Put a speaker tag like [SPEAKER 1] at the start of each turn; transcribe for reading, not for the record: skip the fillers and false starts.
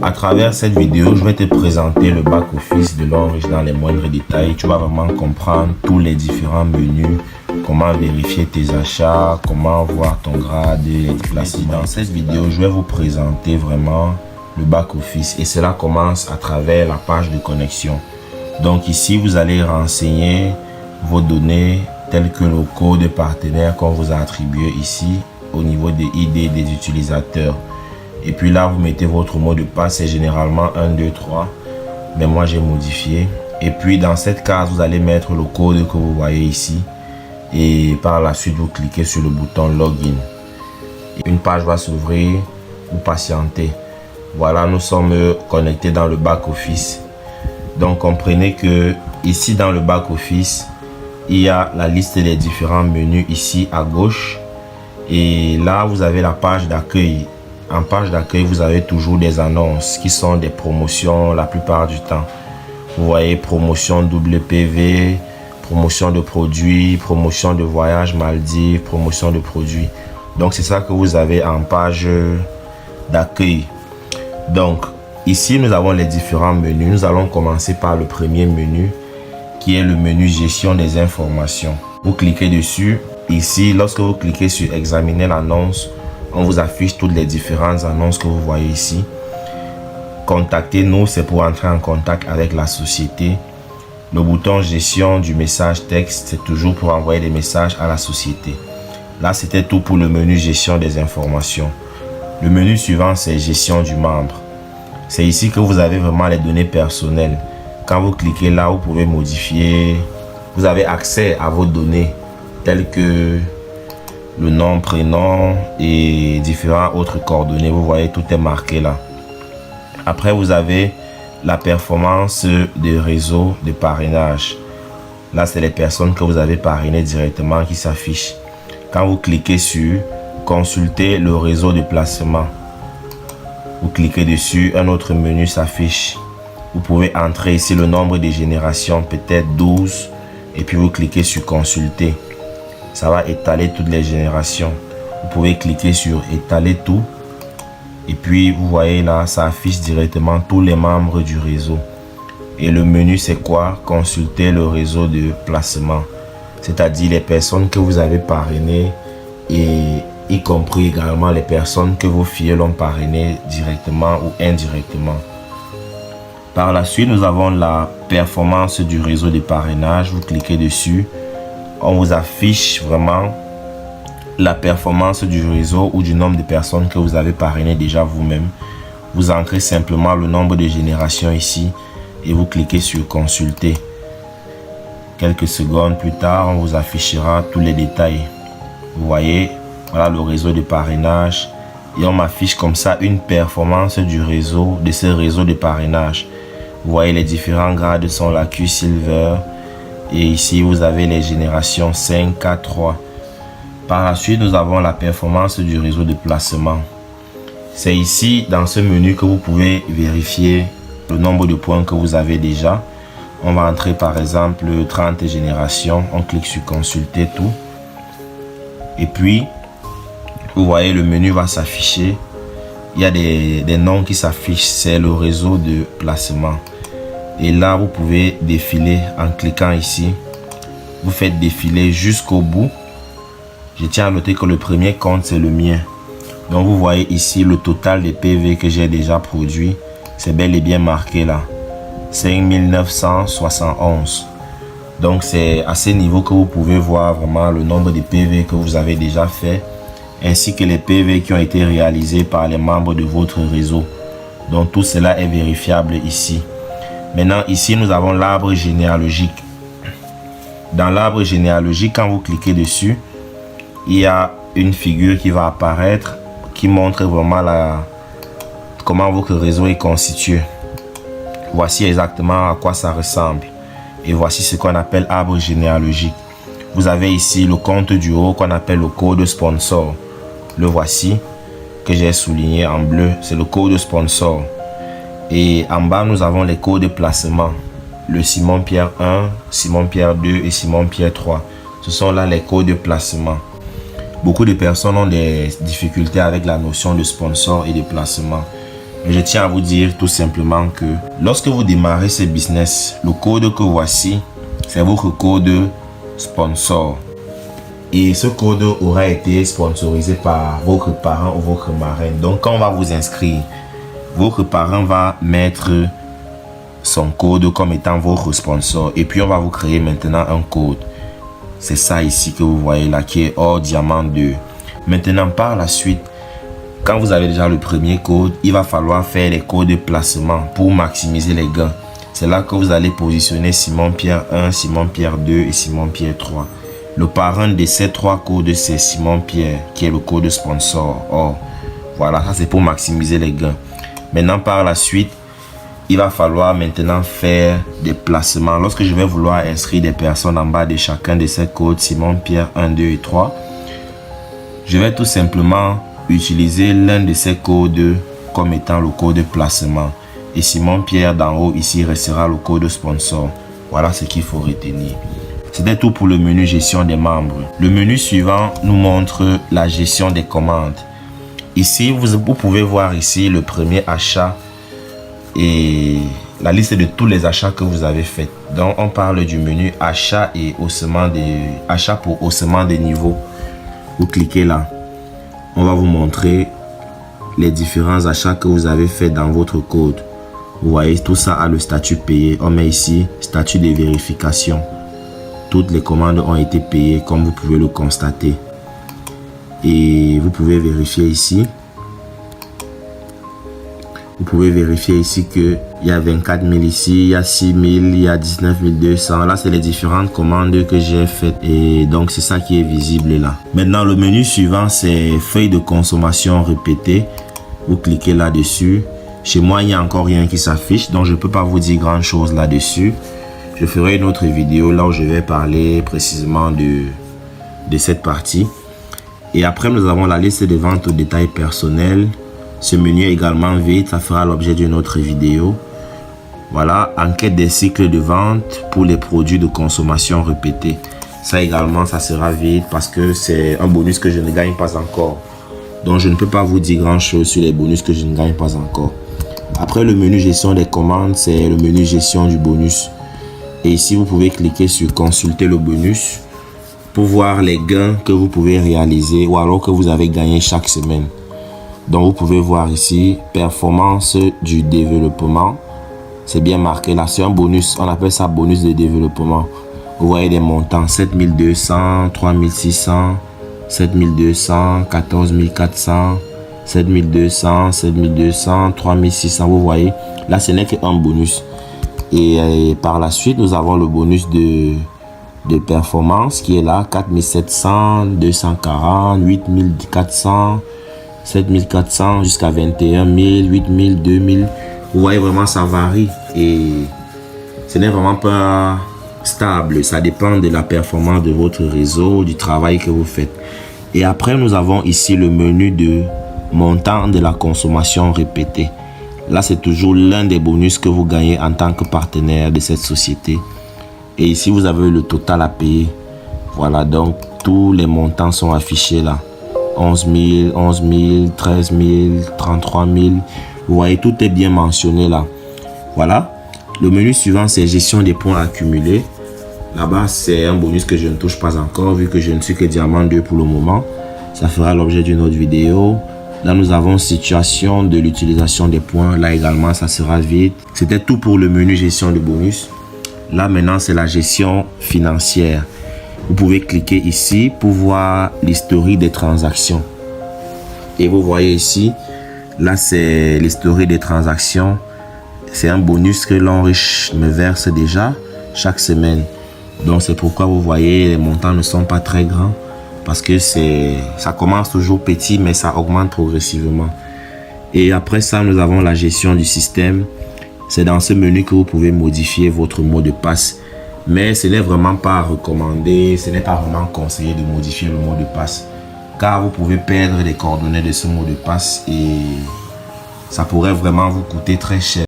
[SPEAKER 1] À travers cette vidéo, je vais te présenter le back-office de Longrich dans les moindres détails. Tu vas vraiment comprendre tous les différents menus, comment vérifier tes achats, comment voir ton grade et les déplacer. Dans cette vidéo, je vais vous présenter vraiment le back-office et cela commence à travers la page de connexion. Donc ici, vous allez renseigner vos données telles que le code partenaire qu'on vous a attribué ici au niveau des ID des utilisateurs. Et puis là, vous mettez votre mot de passe, c'est généralement 1, 2, 3. Mais moi, j'ai modifié. Et puis, dans cette case, vous allez mettre le code que vous voyez ici. Et par la suite, vous cliquez sur le bouton Login. Une page va s'ouvrir. Vous patientez. Voilà, nous sommes connectés dans le back-office. Donc, comprenez que ici, dans le back-office, il y a la liste des différents menus ici à gauche. Et là, vous avez la page d'accueil. En page d'accueil, vous avez toujours des annonces qui sont des promotions la plupart du temps. Vous voyez promotion WPV, promotion de produits, promotion de voyage Maldives, promotion de produits. Donc, c'est ça que vous avez en page d'accueil. Donc, ici, nous avons les différents menus. Nous allons commencer par le premier menu qui est le menu gestion des informations. Vous cliquez dessus. Ici, lorsque vous cliquez sur examiner l'annonce, on vous affiche toutes les différentes annonces que vous voyez ici. Contactez-nous, c'est pour entrer en contact avec la société. Le bouton gestion du message texte, c'est toujours pour envoyer des messages à la société. Là, c'était tout pour le menu gestion des informations. Le menu suivant, c'est gestion du membre. C'est ici que vous avez vraiment les données personnelles. Quand vous cliquez là, vous pouvez modifier. Vous avez accès à vos données telles que le nom, prénom et différents autres coordonnées. Vous voyez, tout est marqué là. Après, vous avez la performance de réseau de parrainage. Là, c'est les personnes que vous avez parrainées directement qui s'affichent. Quand vous cliquez sur consulter le réseau de placement, vous cliquez dessus, un autre menu s'affiche. Vous pouvez entrer ici le nombre de générations, peut-être 12, et puis vous cliquez sur consulter. Ça va étaler toutes les générations. Vous pouvez cliquer sur étaler tout. Et puis, vous voyez là, ça affiche directement tous les membres du réseau. Et le menu, c'est quoi? Consulter le réseau de placement. C'est-à-dire les personnes que vous avez parrainées et y compris également les personnes que vos filles l'ont parrainées directement ou indirectement. Par la suite, nous avons la performance du réseau de parrainage. Vous cliquez dessus. On vous affiche vraiment la performance du réseau ou du nombre de personnes que vous avez parrainé déjà vous-même. Vous entrez simplement le nombre de générations ici et vous cliquez sur consulter. Quelques secondes plus tard, on vous affichera tous les détails. Vous voyez, voilà le réseau de parrainage et on m'affiche comme ça une performance du réseau, de ce réseau de parrainage. Vous voyez, les différents grades sont la Q Silver. Et ici, vous avez les générations 5, 4, 3. Par la suite, nous avons la performance du réseau de placement. C'est ici, dans ce menu, que vous pouvez vérifier le nombre de points que vous avez déjà. On va entrer par exemple 30 générations. On clique sur consulter tout. Et puis, vous voyez, le menu va s'afficher. Il y a des noms qui s'affichent. C'est le réseau de placement. Et là, vous pouvez défiler en cliquant ici. Vous faites défiler jusqu'au bout. Je tiens à noter que le premier compte, c'est le mien. Donc, vous voyez ici le total des PV que j'ai déjà produit. C'est bel et bien marqué là. 5971. Donc, c'est à ce niveau que vous pouvez voir vraiment le nombre de PV que vous avez déjà fait. Ainsi que les PV qui ont été réalisés par les membres de votre réseau. Donc, tout cela est vérifiable ici. Maintenant, ici, nous avons l'arbre généalogique. Dans l'arbre généalogique, quand vous cliquez dessus, il y a une figure qui va apparaître qui montre vraiment comment votre réseau est constitué. Voici exactement à quoi ça ressemble. Et voici ce qu'on appelle arbre généalogique. Vous avez ici le compte du haut qu'on appelle le code sponsor. Le voici, que j'ai souligné en bleu. C'est le code sponsor. Et en bas, nous avons les codes de placement. Le Simon-Pierre 1, Simon-Pierre 2 et Simon-Pierre 3. Ce sont là les codes de placement. Beaucoup de personnes ont des difficultés avec la notion de sponsor et de placement. Mais je tiens à vous dire tout simplement que lorsque vous démarrez ce business, le code que voici, c'est votre code sponsor. Et ce code aura été sponsorisé par votre parent ou votre marraine. Donc quand on va vous inscrire, votre parent va mettre son code comme étant votre sponsor. Et puis on va vous créer maintenant un code. C'est ça ici que vous voyez là qui est Or Diamant 2. Maintenant par la suite, quand vous avez déjà le premier code, il va falloir faire les codes de placement pour maximiser les gains. C'est là que vous allez positionner Simon Pierre 1, Simon Pierre 2 et Simon Pierre 3. Le parent de ces 3 codes, c'est Simon Pierre, qui est le code sponsor. Or, voilà, ça c'est pour maximiser les gains. Maintenant, par la suite, il va falloir maintenant faire des placements. Lorsque je vais vouloir inscrire des personnes en bas de chacun de ces codes, Simon Pierre 1, 2 et 3, je vais tout simplement utiliser l'un de ces codes comme étant le code placement. Et Simon Pierre d'en haut ici restera le code sponsor. Voilà ce qu'il faut retenir. C'était tout pour le menu gestion des membres. Le menu suivant nous montre la gestion des commandes. Ici, vous pouvez voir ici le premier achat et la liste de tous les achats que vous avez faits. Donc, on parle du menu achat et haussement achats pour haussement des niveaux. Vous cliquez là. On va vous montrer les différents achats que vous avez faits dans votre code. Vous voyez, tout ça a le statut payé. On met ici statut de vérification. Toutes les commandes ont été payées comme vous pouvez le constater. Et vous pouvez vérifier ici. Vous pouvez vérifier ici qu'il y a 24 000 ici, il y a 6 000, il y a 19 200. Là, c'est les différentes commandes que j'ai faites. Et donc, c'est ça qui est visible là. Maintenant, le menu suivant, c'est feuille de consommation répétée. Vous cliquez là-dessus. Chez moi, il n'y a encore rien qui s'affiche. Donc, je ne peux pas vous dire grand-chose là-dessus. Je ferai une autre vidéo là où je vais parler précisément de cette partie. Et après, nous avons la liste de ventes au détail personnel. Ce menu est également vide, ça fera l'objet d'une autre vidéo. Voilà, enquête des cycles de vente pour les produits de consommation répétés. Ça également, ça sera vide parce que c'est un bonus que je ne gagne pas encore. Donc, je ne peux pas vous dire grand-chose sur les bonus que je ne gagne pas encore. Après, le menu gestion des commandes, c'est le menu gestion du bonus. Et ici, vous pouvez cliquer sur consulter le bonus pour voir les gains que vous pouvez réaliser ou alors que vous avez gagné chaque semaine. Donc, vous pouvez voir ici, performance du développement. C'est bien marqué là, c'est un bonus. On appelle ça bonus de développement. Vous voyez les montants, 7200, 3600, 7200, 14400, 7200, 7200, 3600. Vous voyez, là, ce n'est qu'un bonus. Et par la suite, nous avons le bonus de performance qui est là, 4700, 240, 8400, 7400 jusqu'à 21 000, 8000, 2000. Vous voyez vraiment ça varie et ce n'est vraiment pas stable. Ça dépend de la performance de votre réseau, du travail que vous faites. Et après, nous avons ici le menu de montant de la consommation répétée. Là, c'est toujours l'un des bonus que vous gagnez en tant que partenaire de cette société. Et ici, vous avez le total à payer. Voilà, donc tous les montants sont affichés là. 11 000, 11 000, 13 000, 33 000. Vous voyez, tout est bien mentionné là. Voilà. Le menu suivant, c'est gestion des points accumulés. Là-bas, c'est un bonus que je ne touche pas encore vu que je ne suis que diamant 2 pour le moment. Ça fera l'objet d'une autre vidéo. Là, nous avons situation de l'utilisation des points. Là également, ça sera vide. C'était tout pour le menu gestion de bonus. Là, maintenant, c'est la gestion financière. Vous pouvez cliquer ici pour voir l'historique des transactions. Et vous voyez ici, là, c'est l'historique des transactions. C'est un bonus que l'Enriche me verse déjà chaque semaine. Donc, c'est pourquoi vous voyez, les montants ne sont pas très grands. Parce que ça commence toujours petit, mais ça augmente progressivement. Et après ça, nous avons la gestion du système. C'est dans ce menu que vous pouvez modifier votre mot de passe. Mais ce n'est vraiment pas recommandé, ce n'est pas vraiment conseillé de modifier le mot de passe. Car vous pouvez perdre les coordonnées de ce mot de passe et ça pourrait vraiment vous coûter très cher.